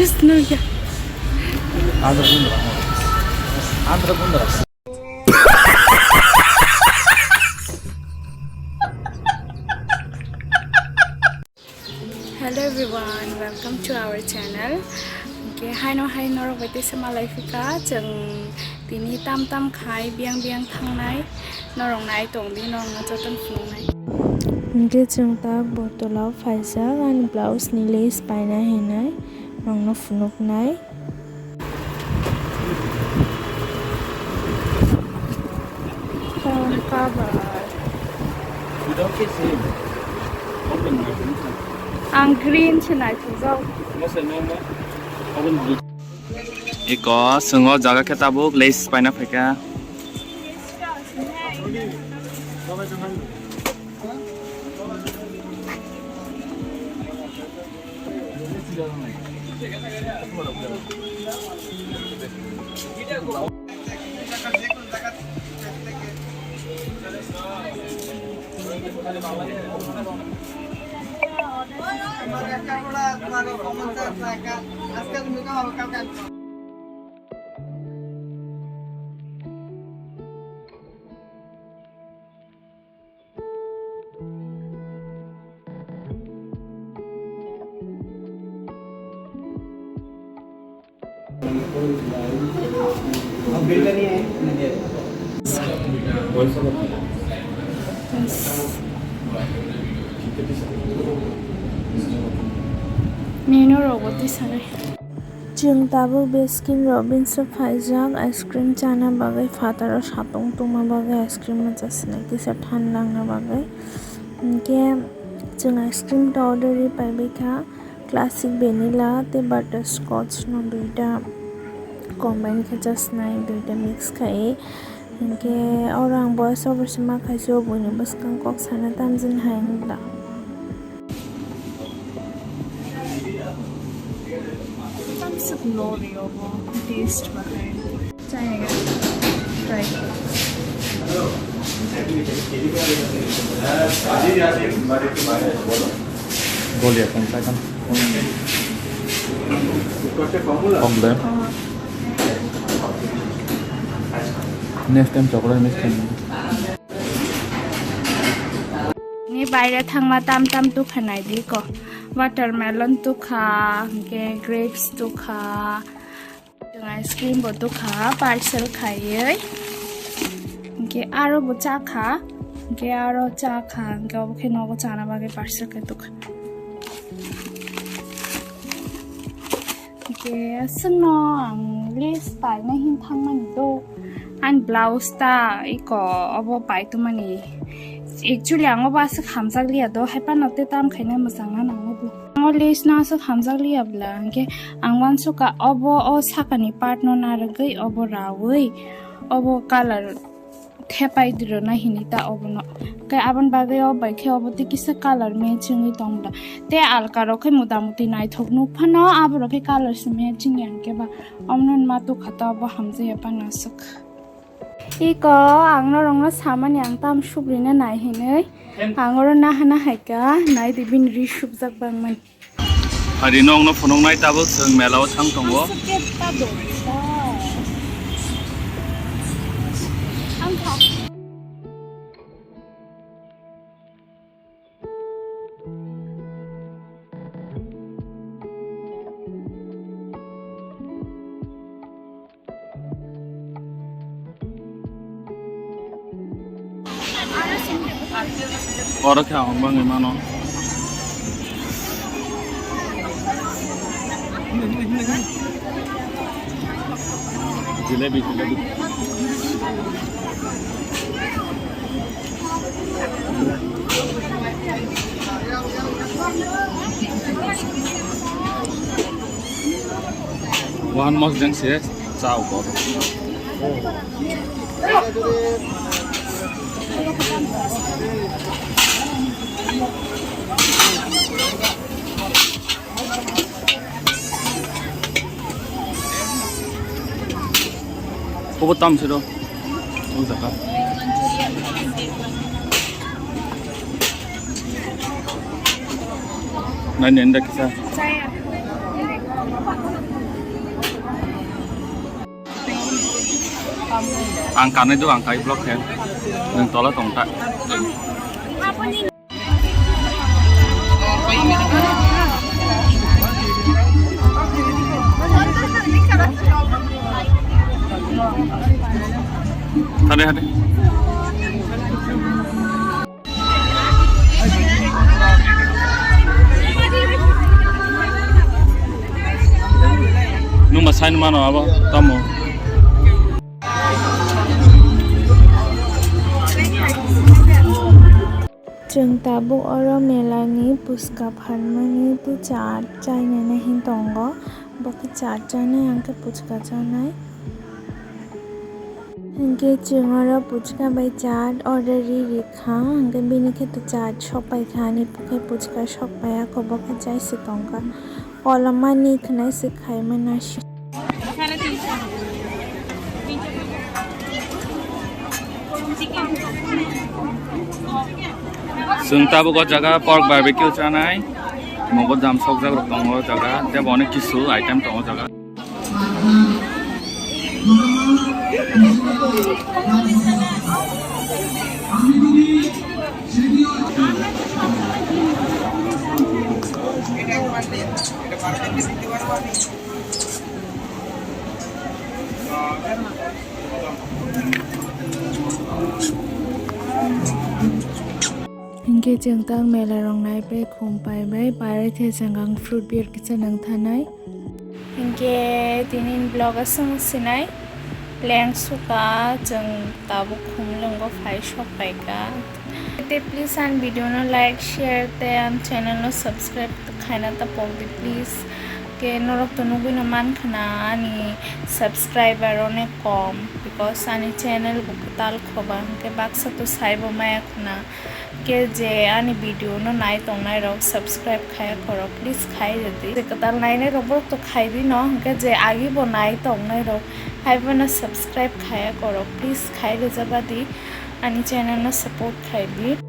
Snurga. Andhra Bundra. Hello everyone, welcome to our channel. Okay, hi no robete samalai fika jeng tini tam khai biang thangnai norong nai tongdi norong joton funai. Dia jeng ta botolau faizak and blouse ni lace paina henai nong no funuk nai. Cover. Without kissing. Open my Ang green chenai thuzau. Iko sungo jaga ketabuk lace paina pheka. Mino roboti sare. Jeng tabu Baskin Robbins faizak ice cream chana bagai fataro satong tuma bagai ice cream majasna kisa thandang na bagai. Ke jeng ice cream ta order pai beka classic vanilla te butterscotch no duita combine khajasna duita mix khai. Ke orang boys over sima khaiso buni baskang kok sana tamjin haing da. Glory over taste behind. Chayega. Try. Boleh kan saya kan. Komplain. Next time chocolate next time. Ni বাইরে থাংমা tam tu khanai di ko. Watermelon tu kha, ke grapes tu kha, jeng ice cream bo tu kha, parcel khai, ke aro bo cha kha, ke aro cha kha, ke obo ke nogo cha na bage parcel ke tu kha. Ke suno ang list pai na hin thang mani do, an blouse ta iko obo pai tu mani. Actually ang oba sa hamzag liya do hay pa note tam khaina masanga nang obo ang lace na sa hamzag liya bla ke ang wan so ka obo o sakani part no na ragai obo rawai obo color thepai diro na hinita obo no kai aban bagai o bai khe obo te kisa color matching ni tongla te alka ro khai mudamuti nai thoknu phano abo ro khai color se matching yan ke ba omnon ma tu khata obo hamze pa na sak Iko ang norong na sama ni ang tam subri na nai hinay ang oro na hana haika nai dibin ri subjak bang man Hari nong no phonong nai tabuk sung melaw thang tongo. Orang kaya ang bang imano. Jalebi. One more jeng sih, jauh kok. Kau tam sih do, oh zakar. Nanya anda kisah. Saya. ang kanai do ang kai blok hen nang tola tong ta hade hade nu masain mano abo tamo Jeng tabuk oro melani puska pharmani tu chaat chaina na hin tongo baki chaat chana angke puchka chanai angke jeng oro puchka bai chaat order ri rekha angke bini khetu chaat shopai khani pukai puchka shopaya ko baki chai si tongka olamani khnai si khaima na shi जों Tabuk जागा Perk barbecue चानाय मगो जाम sok जागा दङ जागा तेब अनेक किसु item दङ जागा Hingke jengtang mela rong nai pe khum pai bai pare the jangang fruit beer kitchen nang thanai hingke tinin blog asung sinai leng suka jeng tabu khum lengo phai shop pai ka te please and video no like share te am channel no subscribe khaina ta pogdi please ke norok to nugui no man khana ani subscriber one kom because ani channel bukutal khoba ke baksa to saibo maya khana के जे आनी video no नाइ तो नाइ रok subscribe खाया करो please खाई जदी जे कताल नाइ ने रबो तो खाई दी न के जे आगी बो नाइ तो नाइ रok हाय बना subscribe खाया करो प्लीज खाई ले जबा दी आनी चैनल न सपोर्ट खाई दी